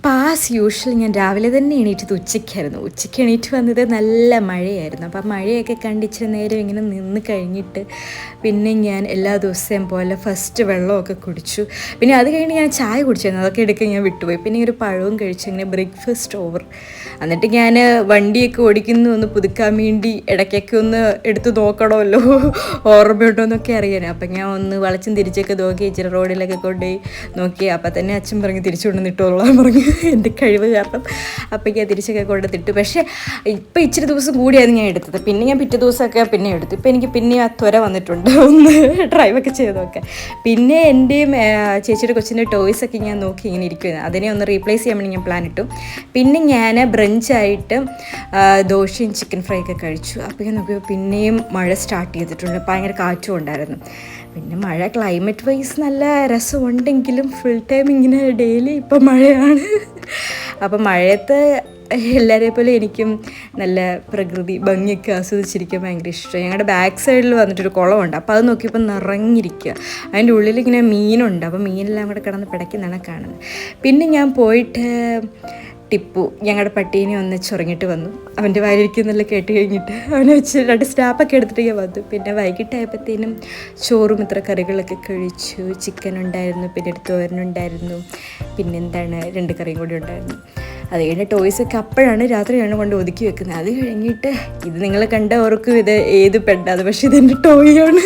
അപ്പോൾ as usual ഞാൻ രാവിലെ തന്നെ എണീറ്റത് ഉച്ചയ്ക്ക് എണീറ്റ് വന്നത് നല്ല മഴയായിരുന്നു. അപ്പോൾ ആ മഴയൊക്കെ കണ്ടിച്ചിരി നേരം ഇങ്ങനെ നിന്ന് കഴിഞ്ഞിട്ട് പിന്നെ ഞാൻ എല്ലാ ദിവസവും പോലെ ഫസ്റ്റ് വെള്ളമൊക്കെ കുടിച്ചു. പിന്നെ അത് കഴിഞ്ഞ് ഞാൻ ചായ കുടിച്ചായിരുന്നു, അതൊക്കെ എടുക്കാൻ ഞാൻ വിട്ടുപോയി. പിന്നെ ഒരു പഴവും കഴിച്ചു, അങ്ങനെ ബ്രേക്ക്ഫാസ്റ്റ് ഓവർ. എന്നിട്ട് ഞാൻ വണ്ടിയൊക്കെ ഓടിക്കുന്നു ഒന്ന് പുതുക്കാൻ വേണ്ടി ഇടയ്ക്കൊക്കെ ഒന്ന് എടുത്ത് നോക്കണമല്ലോ ഓർമ്മയുണ്ടോ എന്നൊക്കെ അറിയാൻ. അപ്പം ഞാൻ ഒന്ന് വളച്ചും തിരിച്ചൊക്കെ നോക്കി, ഇച്ചിരി റോഡിലൊക്കെ കൊണ്ടുപോയി നോക്കി. അപ്പം തന്നെ അച്ഛൻ പറഞ്ഞു തിരിച്ചു കൊണ്ടുവന്നിട്ടോളാൻ പറഞ്ഞു, എൻ്റെ കഴിവ് കാരണം. അപ്പം ഞാൻ തിരിച്ചൊക്കെ കൊണ്ടുവന്നിട്ട്. പക്ഷേ ഇപ്പം ഇച്ചിരി ദിവസം കൂടിയായിരുന്നു ഞാൻ എടുത്തത്. പിന്നെ ഞാൻ പിറ്റേ ദിവസമൊക്കെ പിന്നെ എടുത്തു. ഇപ്പം എനിക്ക് പിന്നെ ആ ത്വര വന്നിട്ടുണ്ട് ഒന്ന് ഡ്രൈവൊക്കെ ചെയ്തൊക്കെ. പിന്നെ എൻ്റെയും ചേച്ചിയുടെ കൊച്ചിൻ്റെ ടോയ്സൊക്കെ ഞാൻ നോക്കി ഇങ്ങനെ ഇരിക്കുമായിരുന്നു. അതിനെ ഒന്ന് റീപ്ലേസ് ചെയ്യാൻ വേണ്ടി ഞാൻ പ്ലാൻ ഇട്ടു. പിന്നെ ഞാൻ ബ്രഞ്ചായിട്ട് ദോശയും ചിക്കൻ ഫ്രൈ ഒക്കെ കഴിച്ചു. അപ്പോൾ ഞാൻ നോക്കിയപ്പോൾ പിന്നെയും മഴ സ്റ്റാർട്ട് ചെയ്തിട്ടുണ്ട്, ഭയങ്കര കാറ്റും ഉണ്ടായിരുന്നു. പിന്നെ മഴ ക്ലൈമറ്റ് വൈസ് നല്ല രസമുണ്ടെങ്കിലും ഫുൾ ടൈം ഇങ്ങനെ ഡെയിലി ഇപ്പം മഴയാണ്. അപ്പം മഴയത്ത് എല്ലാവരെയും പോലെ എനിക്കും നല്ല പ്രകൃതി ഭംഗിയൊക്കെ ആസ്വദിച്ചിരിക്കാൻ ഭയങ്കര ഇഷ്ടമാണ്. ഞങ്ങളുടെ ബാക്ക് സൈഡിൽ വന്നിട്ടൊരു കുളമുണ്ട്, അപ്പോൾ അത് നോക്കിയപ്പോൾ നിറഞ്ഞിരിക്കുക. അതിൻ്റെ ഉള്ളിൽ ഇങ്ങനെ മീനുണ്ട്, അപ്പോൾ മീനെല്ലാം കൂടെ കിടന്ന് പിടയ്ക്കുന്നതാണ് കാണുന്നത്. പിന്നെ ഞാൻ പോയിട്ട് ടിപ്പു ഞങ്ങളുടെ പട്ടീനെ ഒന്ന് ചൊറങ്ങിട്ട് വന്നു. അവൻ്റെ വായിലിരിക്കുന്നെല്ലാം കേട്ട് കഴിഞ്ഞിട്ട് അവനെ വെച്ച് 2 സ്നാപ്പൊക്കെ എടുത്തിട്ട് ഞാൻ വന്നു. പിന്നെ വൈകിട്ടായപ്പോഴത്തേനും ചോറും ഇത്ര കറികളൊക്കെ കഴിച്ചു. ചിക്കൻ ഉണ്ടായിരുന്നു, പിന്നെ ഒരു തോരനുണ്ടായിരുന്നു, പിന്നെന്താണ് 2 കറിയും കൂടി ഉണ്ടായിരുന്നു. അത് കഴിഞ്ഞ് ടോയ്സൊക്കെ അപ്പോഴാണ് രാത്രിയാണ് കൊണ്ട് ഒതുക്കി വെക്കുന്നത്. അത് കഴിഞ്ഞിട്ട് ഇത് നിങ്ങൾ കണ്ട ഓർക്കും ഇത് ഏത് പെണ്ണാണ്, പക്ഷേ ഇതെൻ്റെ ടോയാണ്.